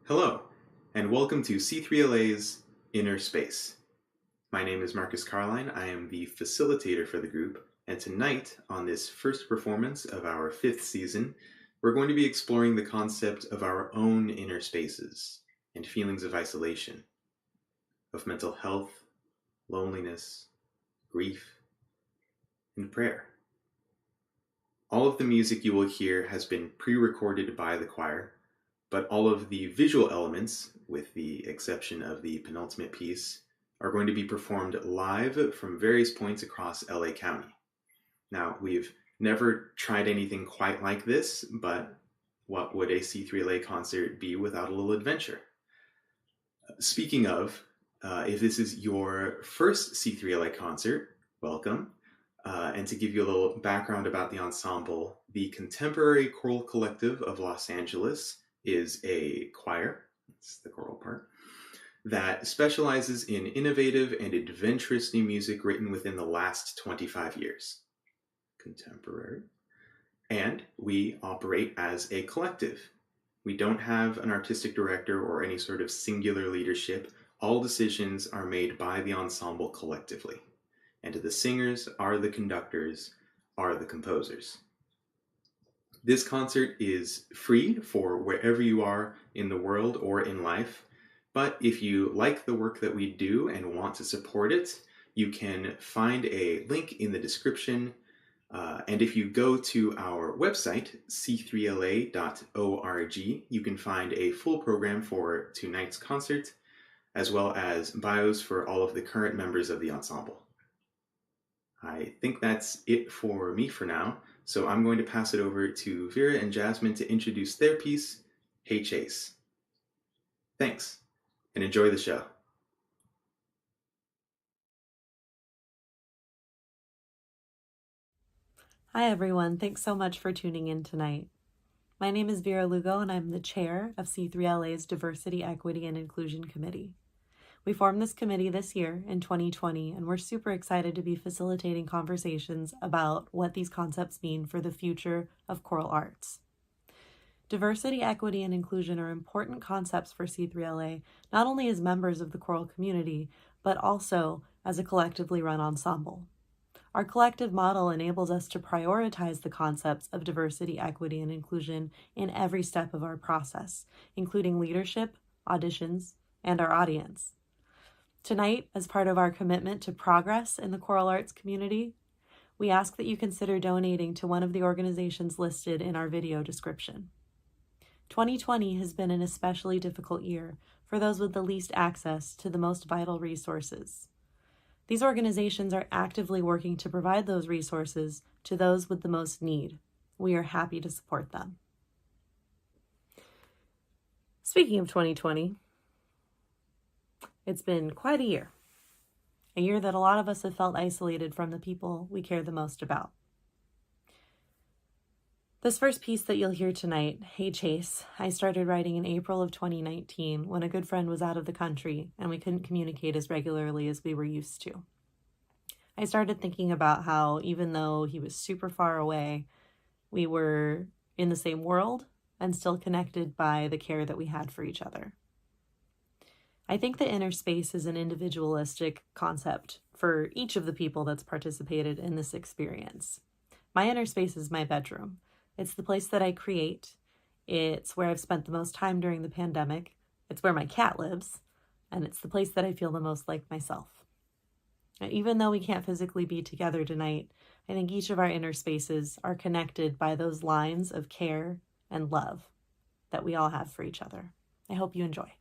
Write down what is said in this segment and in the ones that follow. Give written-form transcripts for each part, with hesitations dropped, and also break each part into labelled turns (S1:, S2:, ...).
S1: Hello, and welcome to C3LA's Inner Space. My name is Marcus Carline. I am the facilitator for the group, and tonight, on this first performance of our 5th season, we're going to be exploring the concept of our own inner spaces and feelings of isolation, of mental health, loneliness, grief, and prayer. All of the music you will hear has been pre-recorded by the choir, but all of the visual elements, with the exception of the penultimate piece, are going to be performed live from various points across LA County. Now, we've never tried anything quite like this, but what would a C3LA concert be without a little adventure? Speaking of, if this is your first C3LA concert, welcome. And to give you a little background about the ensemble, the Contemporary Choral Collective of Los Angeles is a choir, that's the choral part, that specializes in innovative and adventurous new music written within the last 25 years. Contemporary. And we operate as a collective. We don't have an artistic director or any sort of singular leadership. All decisions are made by the ensemble collectively. And the singers are the conductors, are the composers. This concert is free for wherever you are in the world or in life, but if you like the work that we do and want to support it, you can find a link in the description, and if you go to our website, c3la.org, you can find a full program for tonight's concert, as well as bios for all of the current members of the ensemble. I think that's it for me for now, so I'm going to pass it over to Vera and Jasmine to introduce their piece, Hey Chase. Thanks, and enjoy the show.
S2: Hi everyone, thanks so much for tuning in tonight. My name is Vera Lugo and I'm the chair of C3LA's Diversity, Equity, and Inclusion Committee. We formed this committee this year in 2020 and we're super excited to be facilitating conversations about what these concepts mean for the future of choral arts. Diversity, equity, and inclusion are important concepts for C3LA, not only as members of the choral community, but also as a collectively run ensemble. Our collective model enables us to prioritize the concepts of diversity, equity, and inclusion in every step of our process, including leadership, auditions, and our audience. Tonight, as part of our commitment to progress in the choral arts community, we ask that you consider donating to one of the organizations listed in our video description. 2020 has been an especially difficult year for those with the least access to the most vital resources. These organizations are actively working to provide those resources to those with the most need. We are happy to support them. Speaking of 2020, it's been quite a year that a lot of us have felt isolated from the people we care the most about. This first piece that you'll hear tonight, Hey Chase, I started writing in April of 2019 when a good friend was out of the country and we couldn't communicate as regularly as we were used to. I started thinking about how even though he was super far away, we were in the same world and still connected by the care that we had for each other. I think the inner space is an individualistic concept for each of the people that's participated in this experience. My inner space is my bedroom. It's the place that I create. It's where I've spent the most time during the pandemic. It's where my cat lives. And it's the place that I feel the most like myself. Even though we can't physically be together tonight, I think each of our inner spaces are connected by those lines of care and love that we all have for each other. I hope you enjoy.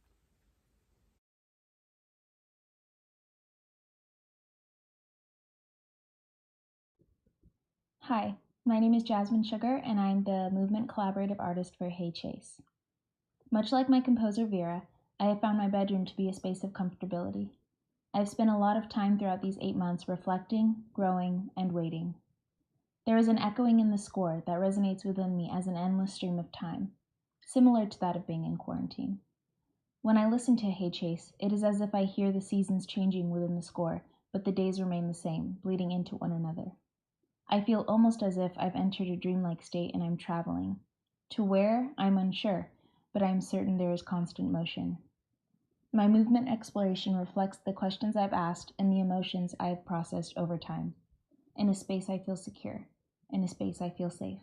S3: Hi, my name is Jasmine Sugar, and I'm the movement collaborative artist for Hey Chase. Much like my composer Vera, I have found my bedroom to be a space of comfortability. I've spent a lot of time throughout these 8 months reflecting, growing, and waiting. There is an echoing in the score that resonates within me as an endless stream of time, similar to that of being in quarantine. When I listen to Hey Chase, it is as if I hear the seasons changing within the score, but the days remain the same, bleeding into one another. I feel almost as if I've entered a dreamlike state and I'm traveling. To where, I'm unsure, but I am certain there is constant motion. My movement exploration reflects the questions I've asked and the emotions I have processed over time. In a space I feel secure. In a space I feel safe.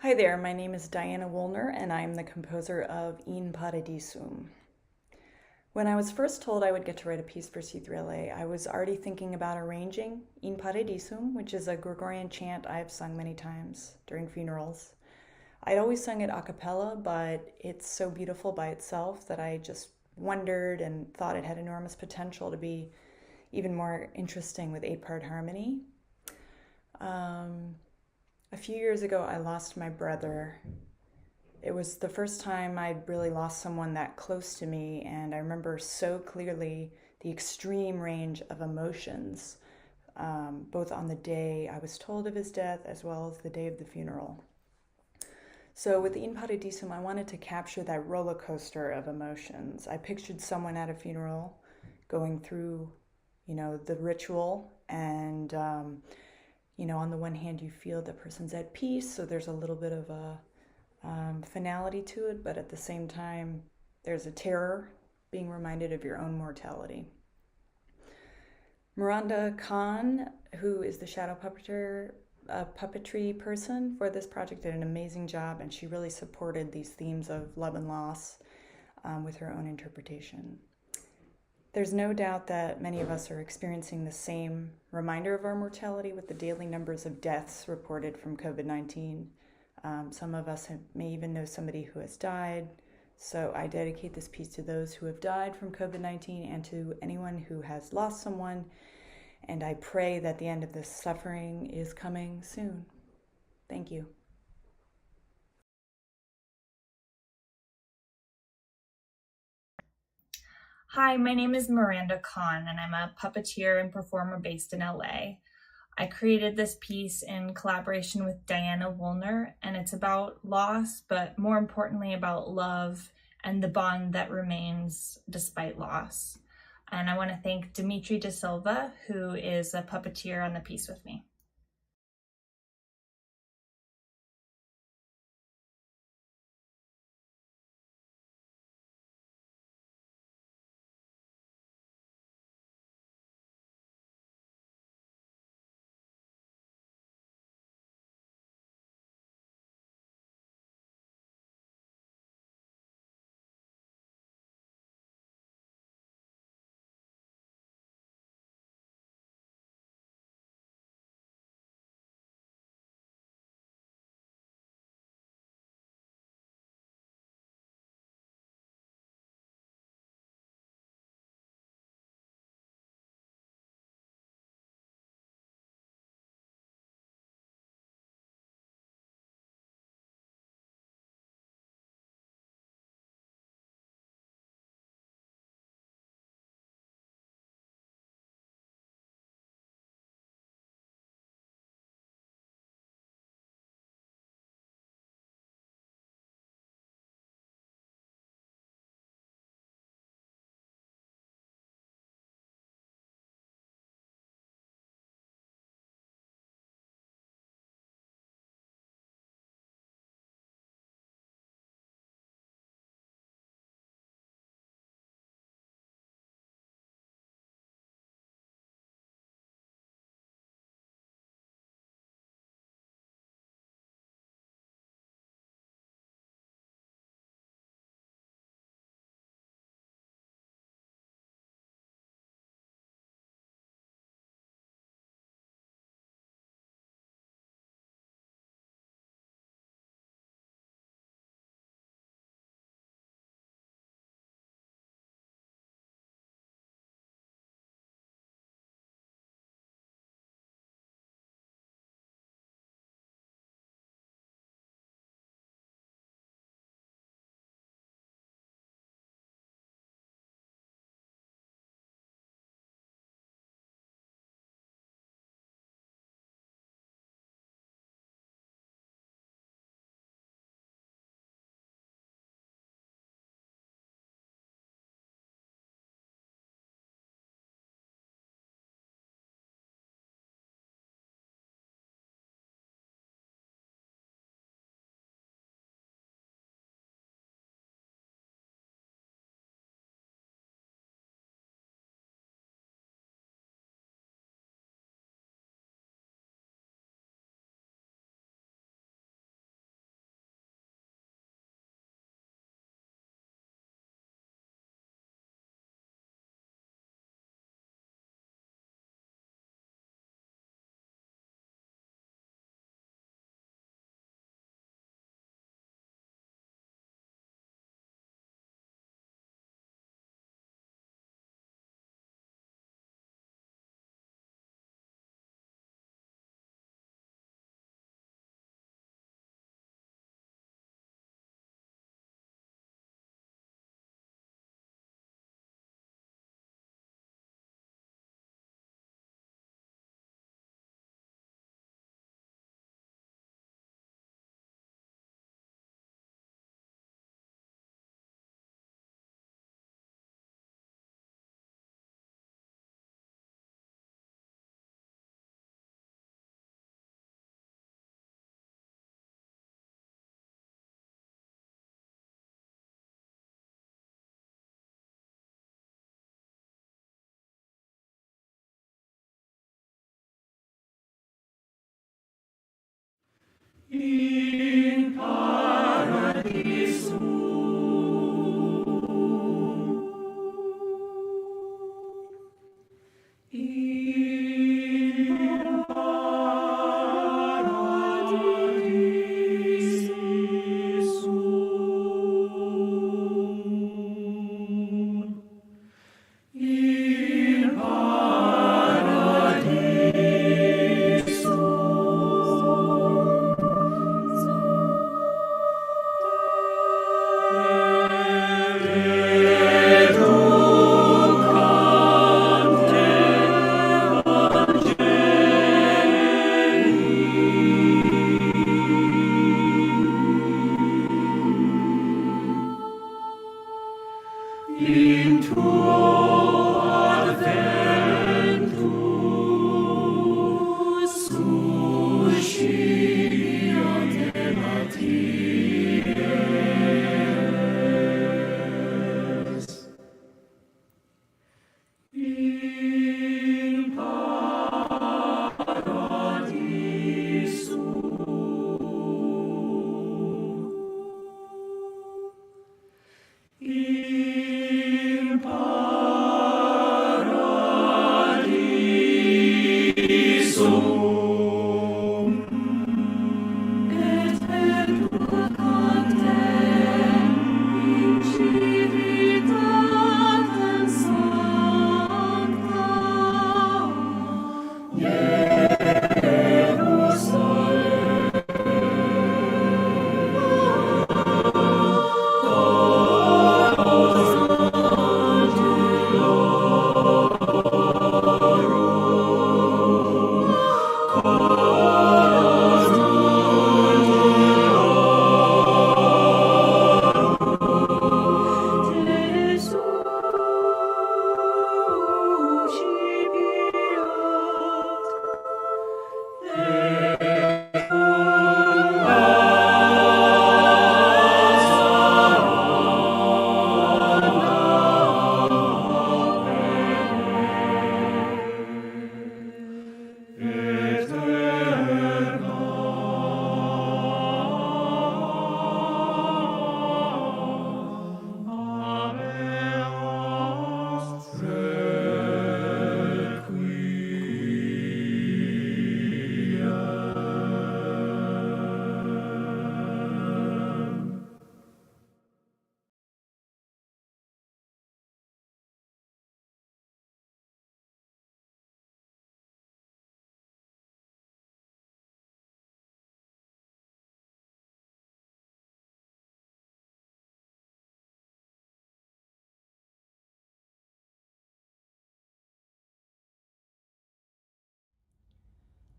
S4: Hi there, my name is Diana Woolner and I'm the composer of In Paradisum. When I was first told I would get to write a piece for C3LA, I was already thinking about arranging In Paradisum, which is a Gregorian chant I have sung many times during funerals. I'd always sung it a cappella, but it's so beautiful by itself that I just wondered and thought it had enormous potential to be even more interesting with 8-part harmony. A few years ago, I lost my brother. It was the first time I'd really lost someone that close to me, and I remember so clearly the extreme range of emotions, both on the day I was told of his death as well as the day of the funeral. So with In Paradisum, I wanted to capture that roller coaster of emotions. I pictured someone at a funeral going through, the ritual, and on the one hand, you feel the person's at peace, so there's a little bit of a finality to it, but at the same time, there's a terror, being reminded of your own mortality. Miranda, Kahn, who is the shadow puppetry person for this project, did an amazing job, and she really supported these themes of love and loss with her own interpretation. There's no doubt that many of us are experiencing the same reminder of our mortality with the daily numbers of deaths reported from COVID-19. Some of us may even know somebody who has died. So I dedicate this piece to those who have died from COVID-19 and to anyone who has lost someone. And I pray that the end of this suffering is coming soon. Thank you.
S5: Hi, my name is Miranda Kahn, and I'm a puppeteer and performer based in LA. I created this piece in collaboration with Diana Woolner, and it's about loss, but more importantly about love and the bond that remains despite loss. And I want to thank Dimitri Da Silva, who is a puppeteer on the piece with me.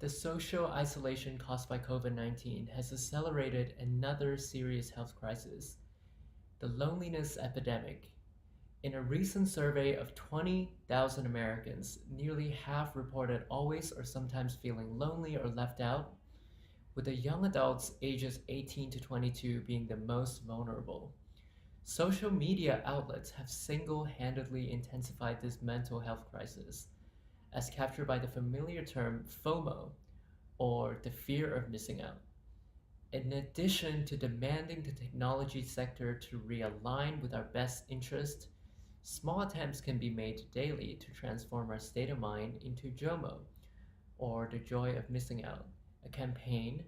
S6: The social isolation caused by COVID-19 has accelerated another serious health crisis, the loneliness epidemic. In a recent survey of 20,000 Americans, nearly half reported always or sometimes feeling lonely or left out, with the young adults ages 18 to 22 being the most vulnerable. Social media outlets have single-handedly intensified this mental health crisis, as captured by the familiar term FOMO, or the fear of missing out. In addition to demanding the technology sector to realign with our best interest, small attempts can be made daily to transform our state of mind into JOMO, or the joy of missing out, a campaign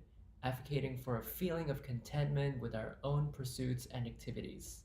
S6: advocating for a feeling of contentment with our own pursuits and activities.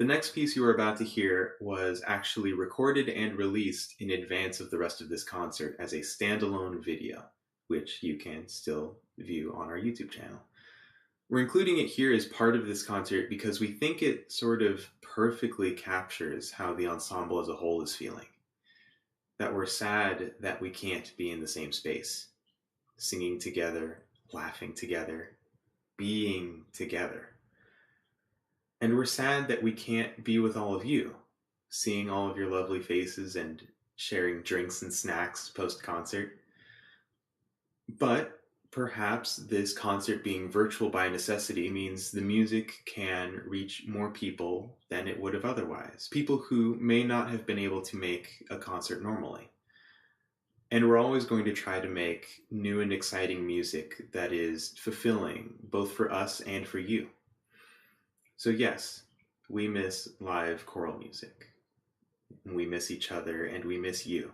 S1: The next piece you are about to hear was actually recorded and released in advance of the rest of this concert as a standalone video, which you can still view on our YouTube channel. We're including it here as part of this concert because we think it sort of perfectly captures how the ensemble as a whole is feeling. That we're sad that we can't be in the same space, singing together, laughing together, being together. And we're sad that we can't be with all of you, seeing all of your lovely faces and sharing drinks and snacks post-concert. But perhaps this concert being virtual by necessity means the music can reach more people than it would have otherwise. People who may not have been able to make a concert normally. And we're always going to try to make new and exciting music that is fulfilling, both for us and for you. So yes, we miss live choral music. We miss each other and we miss you.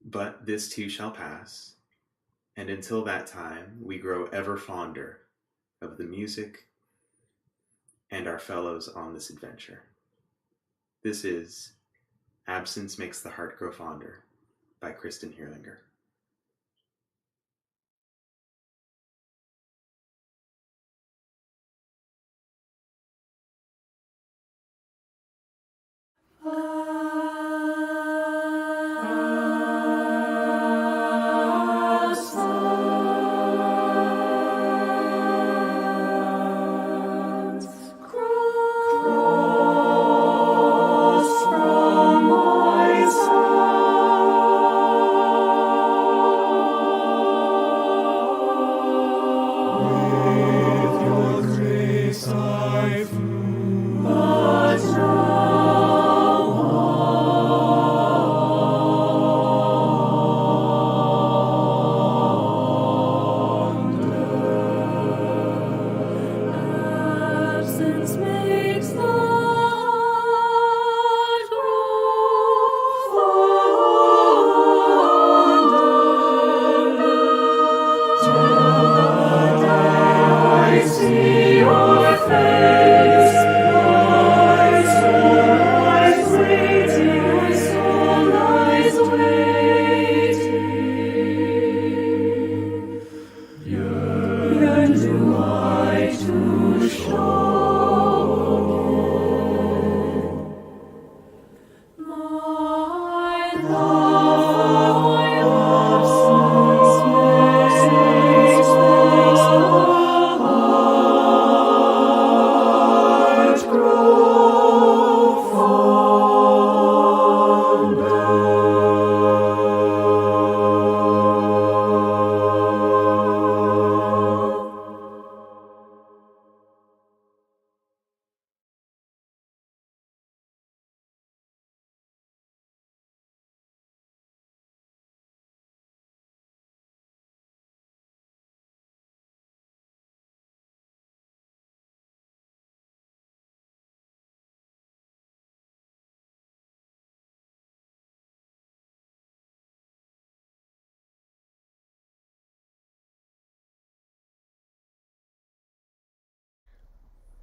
S1: But this too shall pass. And until that time, we grow ever fonder of the music and our fellows on this adventure. This is Absence Makes the Heart Grow Fonder by Kristen Hierlinger.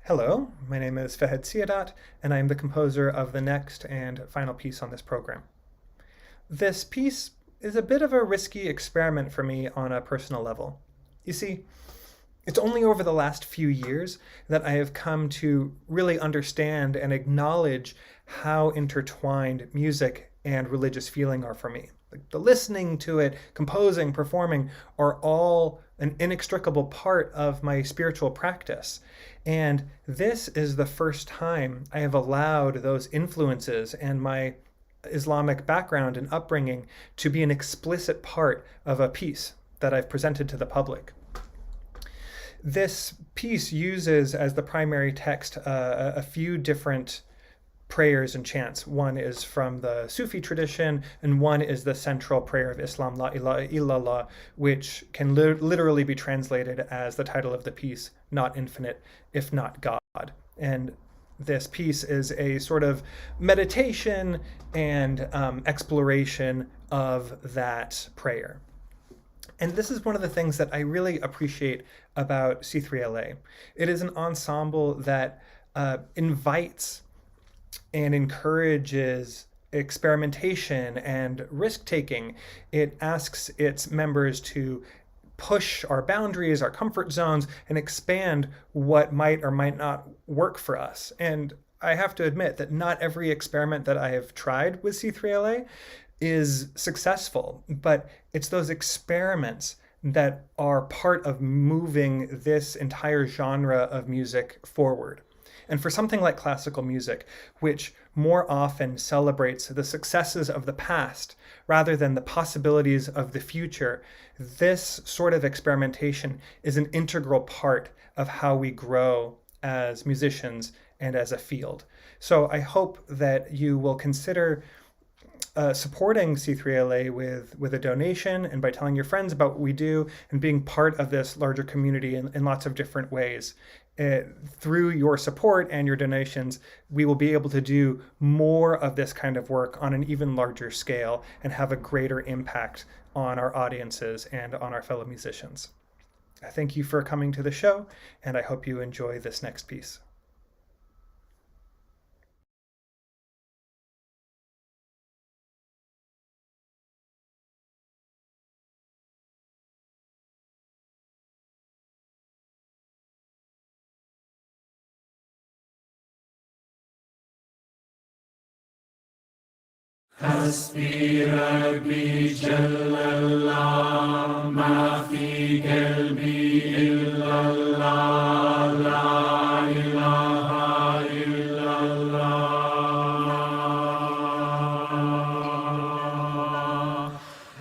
S7: Hello, my name is Fahad Siadat, and I am the composer of the next and final piece on this program. This piece is a bit of a risky experiment for me on a personal level. You see, it's only over the last few years that I have come to really understand and acknowledge how intertwined music and religious feeling are for me. The listening to it, composing, performing are all an inextricable part of my spiritual practice. And this is the first time I have allowed those influences and my Islamic background and upbringing to be an explicit part of a piece that I've presented to the public. This piece uses as the primary text a few different prayers and chants. One is from the Sufi tradition, and one is the central prayer of Islam, La ilaha illallah, which can literally be translated as the title of the piece, not infinite, if not God. And this piece is a sort of meditation and exploration of that prayer. And this is one of the things that I really appreciate about C3LA. It is an ensemble that invites and encourages experimentation and risk-taking. It asks its members to push our boundaries, our comfort zones, and expand what might or might not work for us. And I have to admit that not every experiment that I have tried with C3LA is successful, but it's those experiments that are part of moving this entire genre of music forward. And for something like classical music, which more often celebrates the successes of the past rather than the possibilities of the future, this sort of experimentation is an integral part of how we grow as musicians and as a field. So I hope that you will consider supporting C3LA with a donation and by telling your friends about what we do and being part of this larger community in lots of different ways. Through your support and your donations, we will be able to do more of this kind of work on an even larger scale and have a greater impact on our audiences and on our fellow musicians. Thank you for coming to the show, and I hope you enjoy this next piece.
S8: أسبي ربي جل الله ما في قلبي إلا الله لا إله إلا الله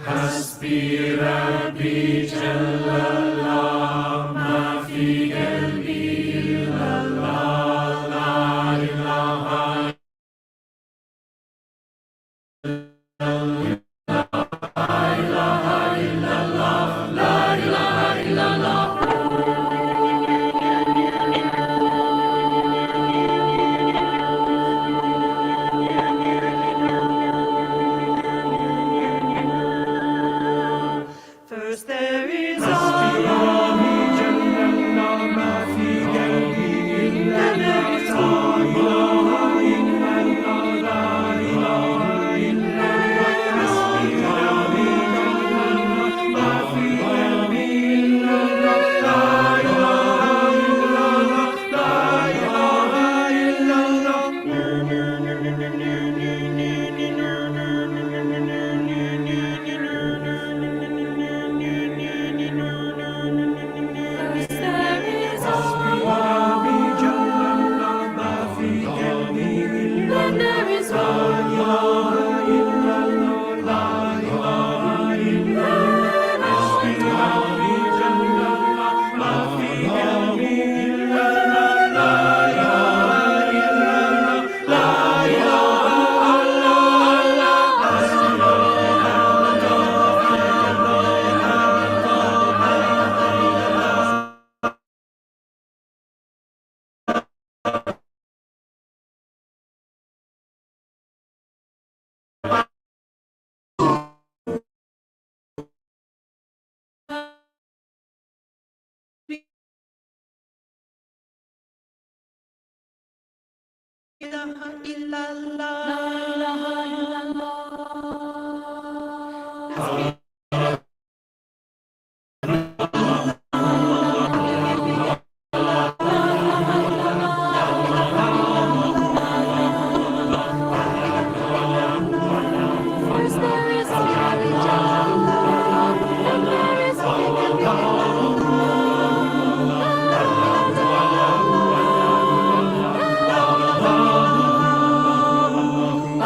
S8: حسبي ربي جل الله ما في قلبي إلا الله لا إله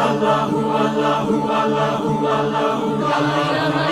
S8: Allahu Allahu Allahu Allahu Allahu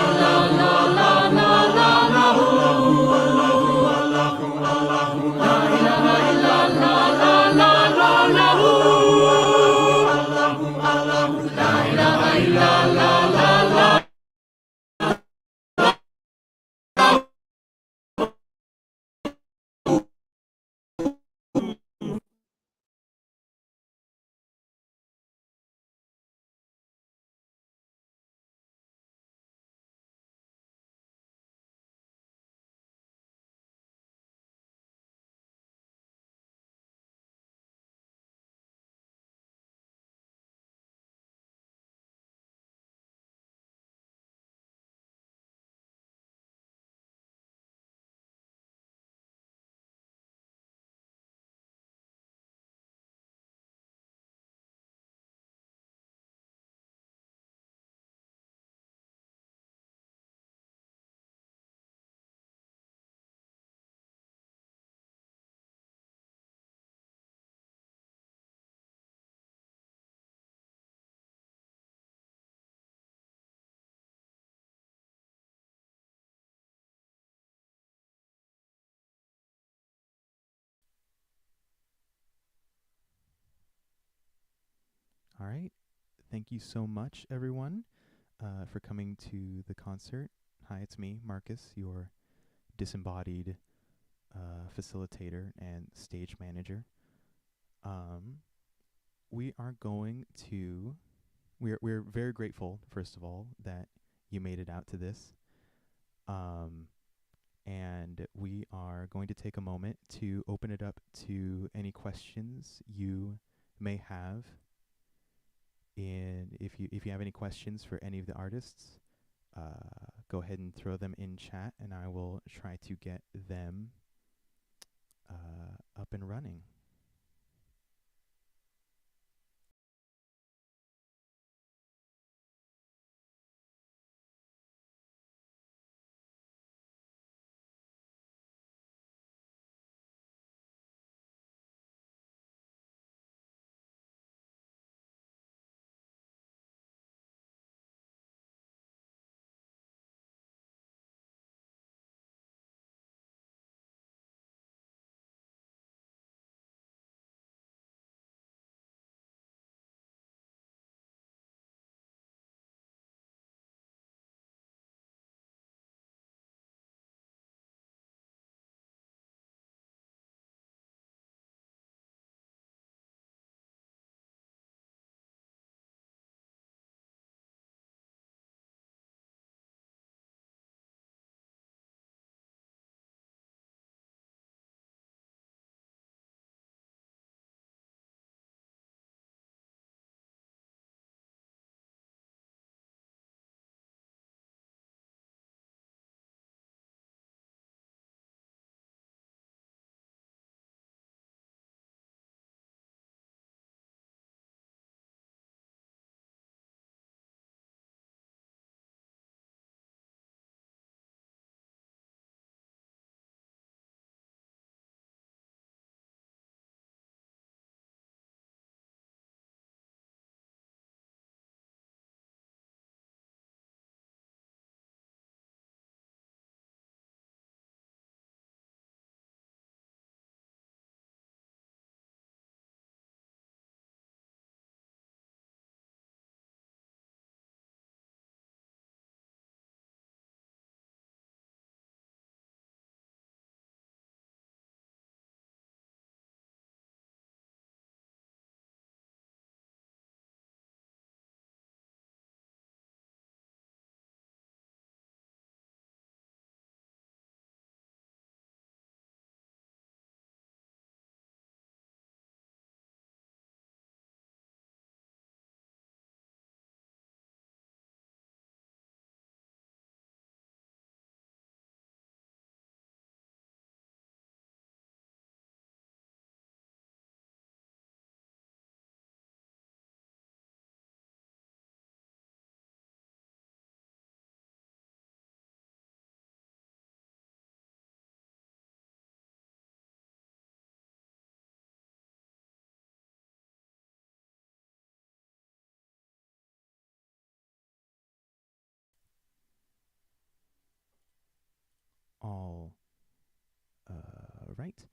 S1: right. Thank you so much, everyone, for coming to the concert. Hi, it's me, Marcus, your disembodied facilitator and stage manager. We are going to. We're very grateful, first of all, that you made it out to this. And we are going to take a moment to open it up to any questions you may have. And if you have any questions for any of the artists, go ahead and throw them in chat, and I will try to get them up and running. All right.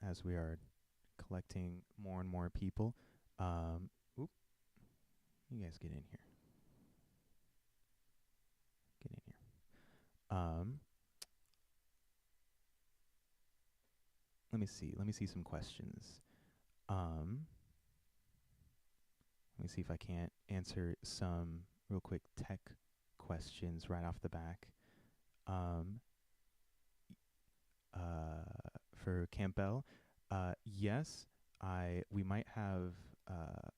S1: As we are collecting more and more people, you guys get in here. Get in here. Let me see. Let me see some questions. Let me see if I can't answer some real quick tech questions right off the back. For Campbell, yes, we might have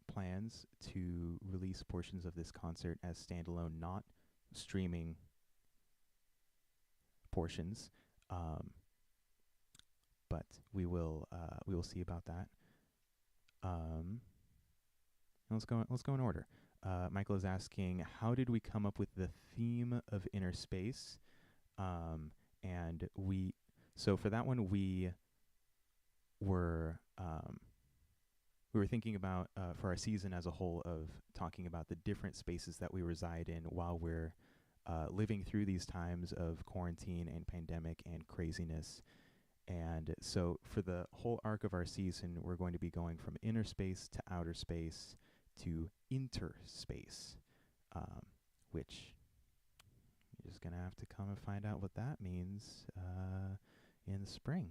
S1: plans to release portions of this concert as standalone, not streaming portions. But we will see about that. Let's go in order. Michael is asking, how did we come up with the theme of inner space? And so for that one, we were thinking about for our season as a whole of talking about the different spaces that we reside in while we're living through these times of quarantine and pandemic and craziness. And so for the whole arc of our season, we're going to be going from inner space to outer space to interspace, which you're just going to have to come and find out what that means in the spring.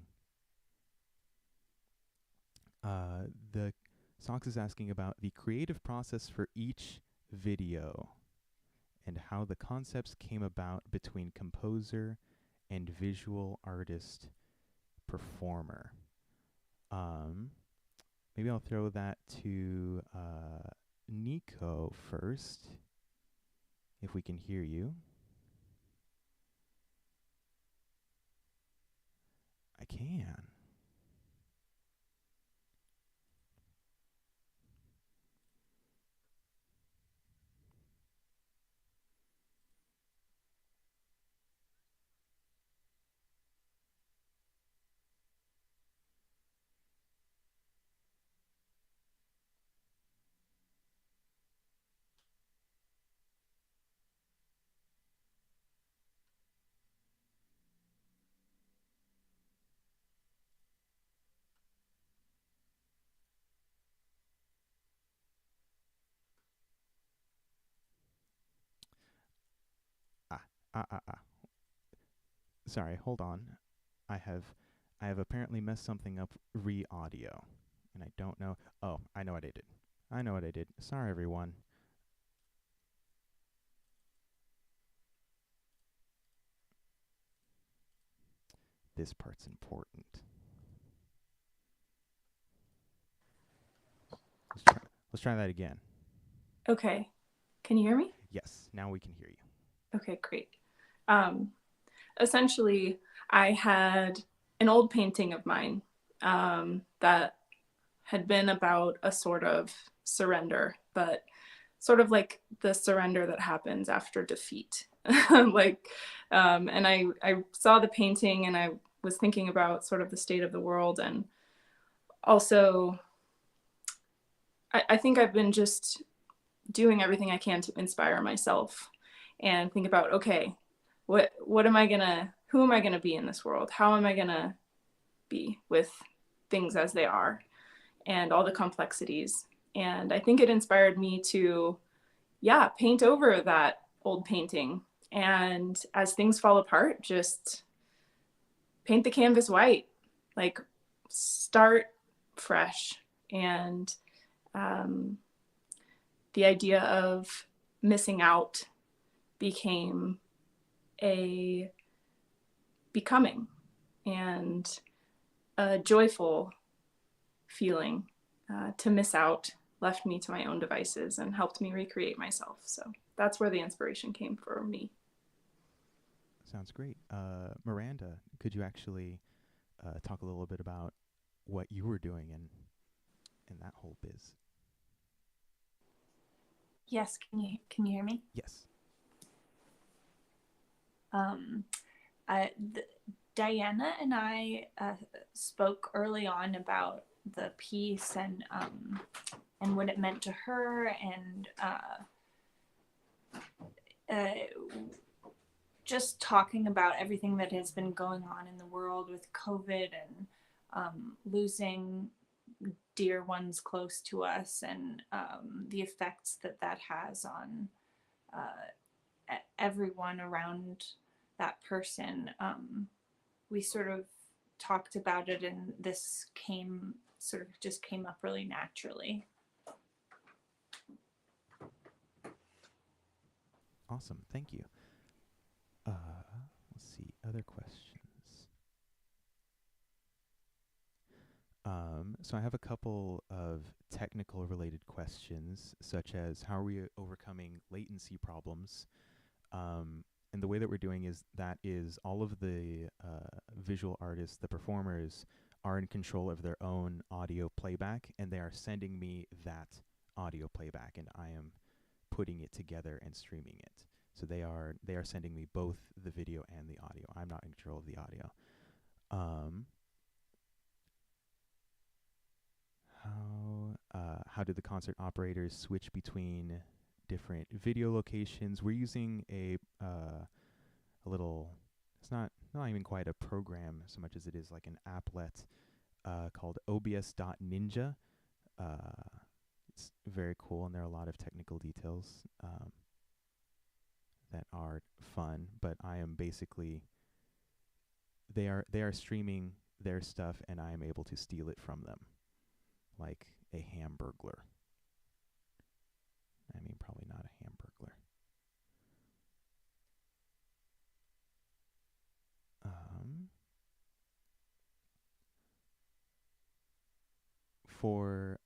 S1: The Sox is asking about the creative process for each video and how the concepts came about between composer and visual artist performer. Maybe I'll throw that to Niko first, if we can hear you. I can. Sorry, hold on. I have apparently messed something up re-audio, and I don't know. Oh, I know what I did. Sorry, everyone. This part's important. Let's try that again.
S9: Okay. Can you hear me?
S1: Yes, now we can hear you.
S9: Okay, great. Essentially, I had an old painting of mine that had been about a sort of surrender, but sort of like the surrender that happens after defeat. And I saw the painting and I was thinking about sort of the state of the world. And also, I think I've been just doing everything I can to inspire myself and think about, okay, who am I gonna be in this world? How am I gonna be with things as they are and all the complexities? And I think it inspired me to, paint over that old painting. And as things fall apart, just paint the canvas white, like start fresh. And the idea of missing out became a becoming and a joyful feeling. To miss out left me to my own devices and helped me recreate myself. So that's where the inspiration came for me.
S1: Sounds great. Miranda, could you actually talk a little bit about what you were doing in that whole biz?
S5: Yes, can you hear me?
S1: Yes.
S5: Diana and I spoke early on about the piece and what it meant to her, and just talking about everything that has been going on in the world with COVID and losing dear ones close to us, and the effects that has on everyone around that person. We sort of talked about it, and this came up really naturally.
S1: Awesome, thank you. Let's see, other questions. So I have a couple of technical related questions, such as how are we overcoming latency problems? And the way that we're doing is all of the visual artists, the performers, are in control of their own audio playback, and they are sending me that audio playback, and I am putting it together and streaming it. So they are sending me both the video and the audio. I'm not in control of the audio. How did the concert operators switch between different video locations? We're using a little, it's not even quite a program so much as it is like an applet called obs.ninja. it's very cool, and there are a lot of technical details that are fun. But I am basically they are streaming their stuff, and I am able to steal it from them, like a hamburglar. I mean, probably not a hamburglar. For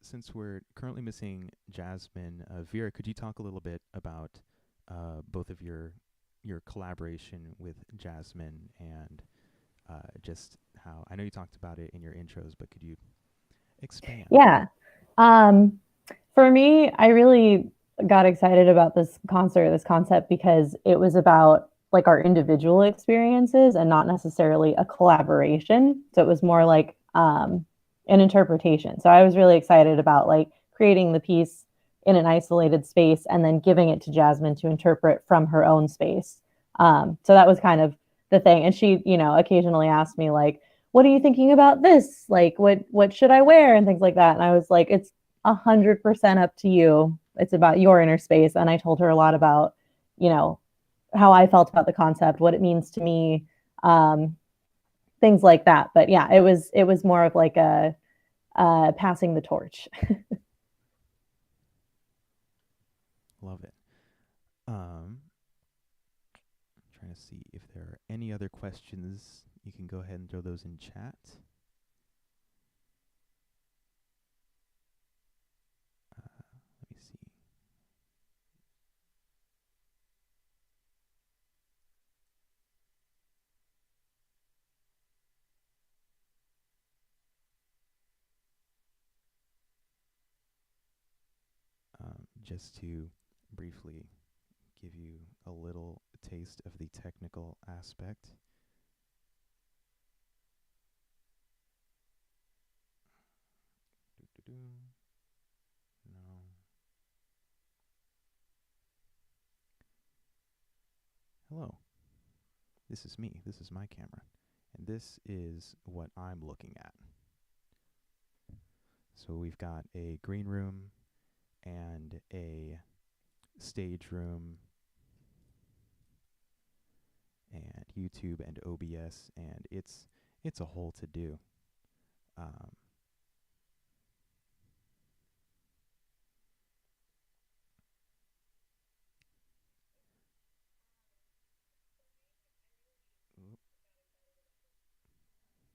S1: since we're currently missing Jasmine, Vera, could you talk a little bit about both of your collaboration with Jasmine and just how I know you talked about it in your intros, but could you expand?
S2: Yeah. For me, I really got excited about this concept, because it was about like our individual experiences and not necessarily a collaboration. So it was more like an interpretation. So I was really excited about like creating the piece in an isolated space and then giving it to Jasmine to interpret from her own space. So that was kind of the thing. And she, occasionally asked me like, what are you thinking about this? Like, what should I wear? And things like that. And I was like, it's 100% up to you. It's about your inner space. And I told her a lot about, how I felt about the concept, what it means to me, things like that. But yeah, it was more of like a passing the torch.
S1: Love it. Trying to see if there are any other questions. You can go ahead and throw those in chat. Let me see. Just to briefly give you a little taste of the technical aspect. No. Hello. This is me. This is my camera. And this is what I'm looking at. So we've got a green room and a stage room and YouTube and OBS, and it's a whole to do.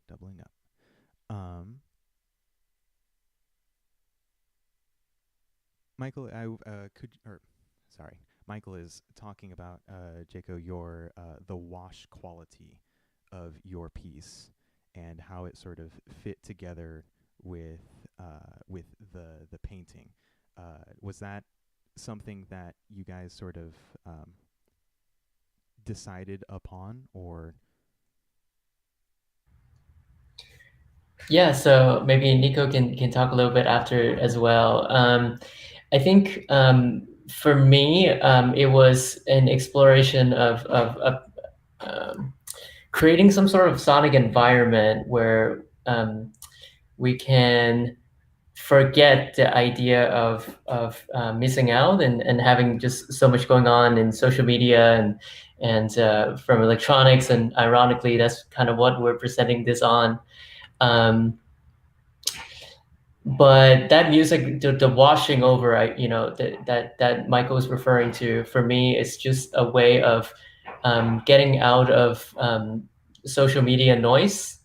S1: Doubling up. Michael, Michael is talking about Jaco, your the wash quality of your piece and how it sort of fit together with the painting. Was that something that you guys sort of decided upon, or?
S6: Yeah, so maybe Niko can talk a little bit after as well. I think for me, it was an exploration of creating some sort of sonic environment where we can forget the idea of missing out and having just so much going on in social media and from electronics, and ironically, that's kind of what we're presenting this on. But that music, the washing over, that Michael was referring to, for me, is just a way of getting out of social media noise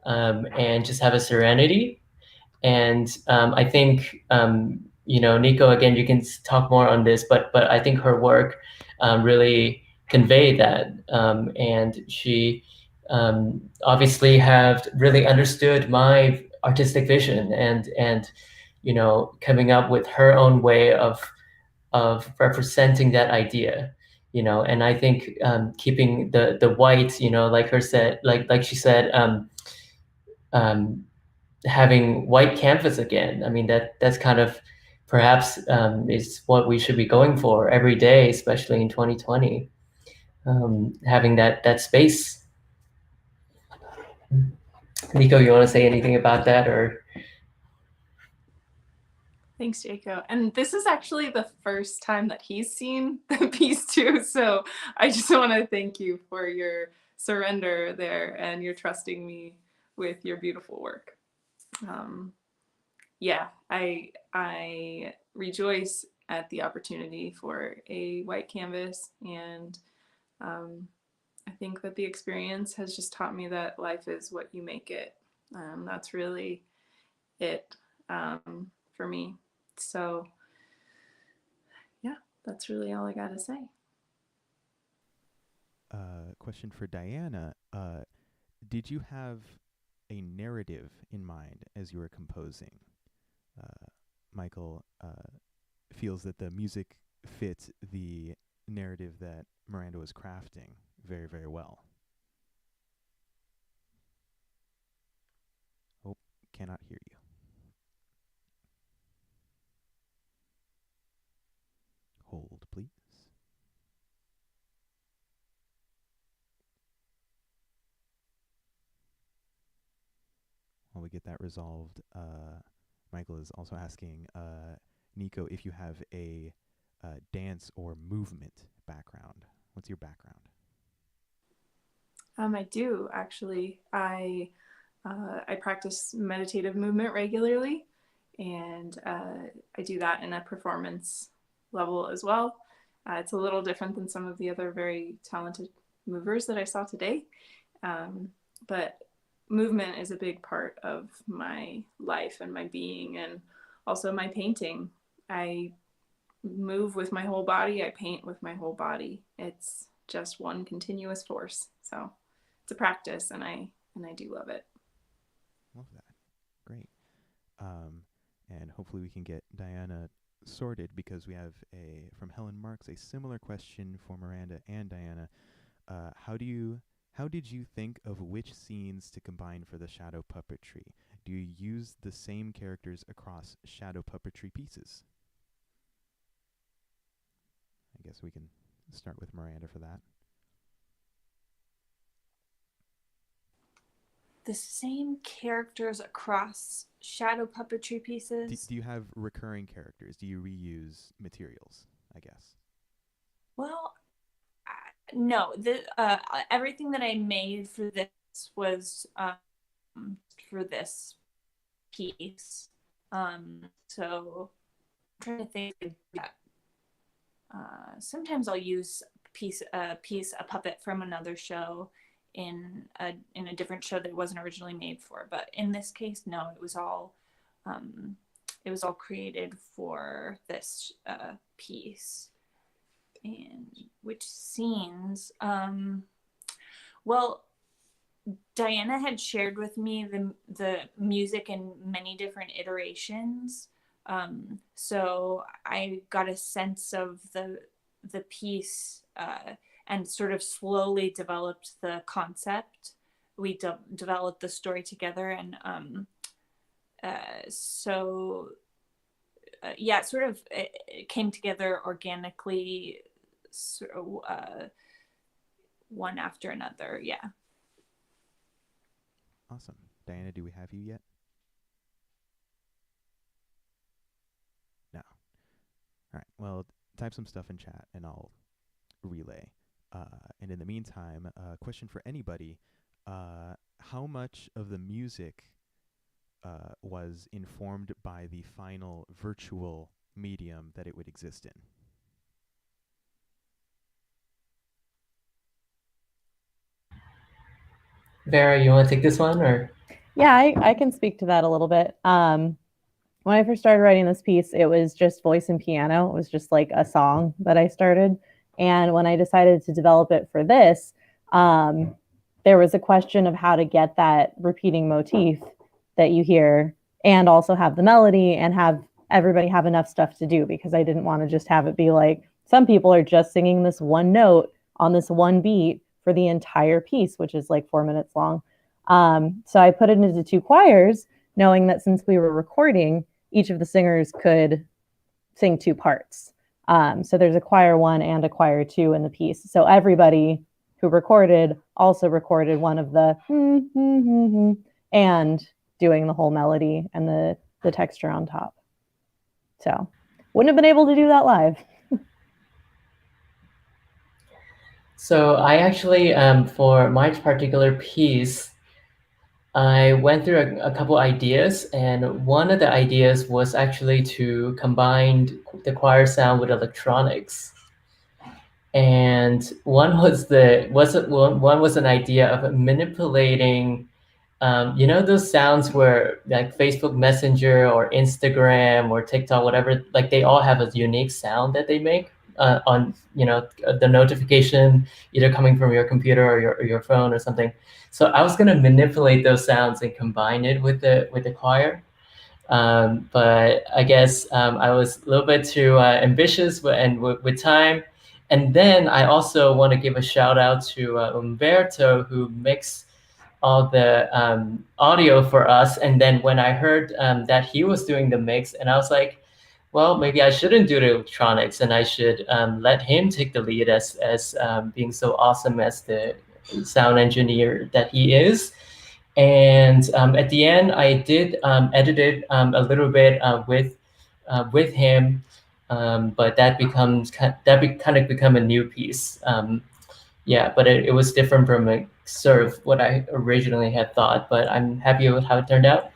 S6: and just have a serenity. And I think, Niko, again, you can talk more on this, but I think her work really conveyed that. And she obviously have really understood my artistic vision and coming up with her own way of representing that idea, and I think keeping the white, like she said, having white canvas again. I mean, that's kind of perhaps is what we should be going for every day, especially in 2020, having that space. Niko, you want to say anything about that, or?
S9: Thanks, Jaco. And this is actually the first time that he's seen the piece too. So I just want to thank you for your surrender there and your trusting me with your beautiful work. Yeah, I rejoice at the opportunity for a white canvas, and I think that the experience has just taught me that life is what you make it. That's really it for me. So yeah, that's really all I got to say.
S1: Question for Diana. Did you have a narrative in mind as you were composing? Michael feels that the music fit the narrative that Miranda was crafting very, very well. Oh, cannot hear you. Hold, please. While we get that resolved, Michael is also asking Niko if you have a dance or movement background. What's your background?
S9: I do actually. I practice meditative movement regularly, and I do that in a performance level as well. It's a little different than some of the other very talented movers that I saw today, but movement is a big part of my life and my being, and also my painting. I move with my whole body. I paint with my whole body. It's just one continuous force. So it's a practice, and I do love it.
S1: Love that. Great. And hopefully we can get Diana sorted, because we have from Helen Marks a similar question for Miranda and Diana. How did you think of which scenes to combine for the shadow puppetry? Do you use the same characters across shadow puppetry pieces? I guess we can start with Miranda for that.
S5: The same characters across shadow puppetry pieces?
S1: Do you have recurring characters? Do you reuse materials, I guess?
S5: Well, no. Everything that I made for this was for this piece. So I'm trying to think. Sometimes I'll use a puppet from another show in a different show that it wasn't originally made for. But in this case, no, it was all created for this piece. And which scenes? Well, Diana had shared with me the music in many different iterations. So I got a sense of the piece and sort of slowly developed the concept. We developed the story together, and it sort of it came together organically, one after another. Yeah.
S1: Awesome. Diana, do we have you yet? No. All right. Well, type some stuff in chat and I'll relay. And in the meantime, question for anybody. How much of the music was informed by the final virtual medium that it would exist in?
S6: Vera, you want to take this one, or?
S2: Yeah, I can speak to that a little bit. When I first started writing this piece, it was just voice and piano. It was just like a song that I started. And when I decided to develop it for this, there was a question of how to get that repeating motif that you hear and also have the melody and have everybody have enough stuff to do, because I didn't want to just have it be like some people are just singing this one note on this one beat for the entire piece, which is like 4 minutes long. So I put it into 2 choirs, knowing that since we were recording, each of the singers could sing 2 parts. So there's a choir 1 and a choir 2 in the piece. So everybody who recorded also recorded one of the and doing the whole melody and the texture on top. So wouldn't have been able to do that live.
S6: So I actually, for my particular piece, I went through a couple ideas, and one of the ideas was actually to combine the choir sound with electronics. And one was an idea of manipulating, you know, those sounds where like Facebook Messenger or Instagram or TikTok, whatever, like they all have a unique sound that they make on, you know, the notification either coming from your computer or your phone or something. So I was going to manipulate those sounds and combine it with the choir. But I guess I was a little bit too ambitious and with time. And then I also want to give a shout out to Umberto, who mixed all the audio for us. And then when I heard that he was doing the mix, and I was like, well, maybe I shouldn't do the electronics, and I should let him take the lead as being so awesome as the sound engineer that he is. And at the end, I did edit it a little bit with him, but that kind of become a new piece. Yeah, but it was different from like, sort of what I originally had thought. But I'm happy with how it turned out.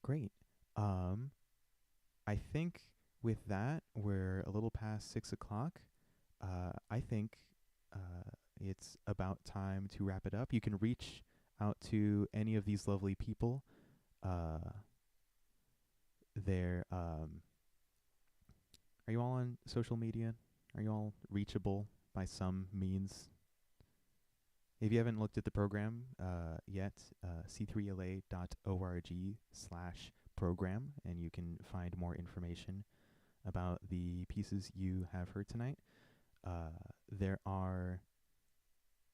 S1: Great. I think with that, we're a little past 6 o'clock. I think it's about time to wrap it up. You can reach out to any of these lovely people. Are you all on social media? Are you all reachable by some means? If you haven't looked at the program yet, c3la.org/program, and you can find more information about the pieces you have heard tonight.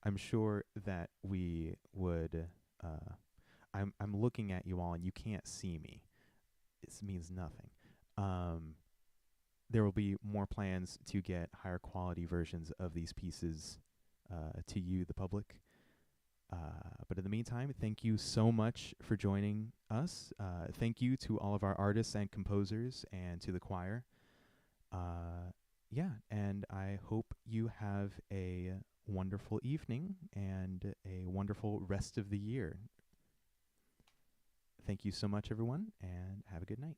S1: I'm sure that we would, I'm looking at you all and you can't see me. This means nothing. There will be more plans to get higher quality versions of these pieces to you, the public. But in the meantime, thank you so much for joining us. Thank you to all of our artists and composers and to the choir. Yeah, and I hope you have a wonderful evening and a wonderful rest of the year. Thank you so much, everyone, and have a good night.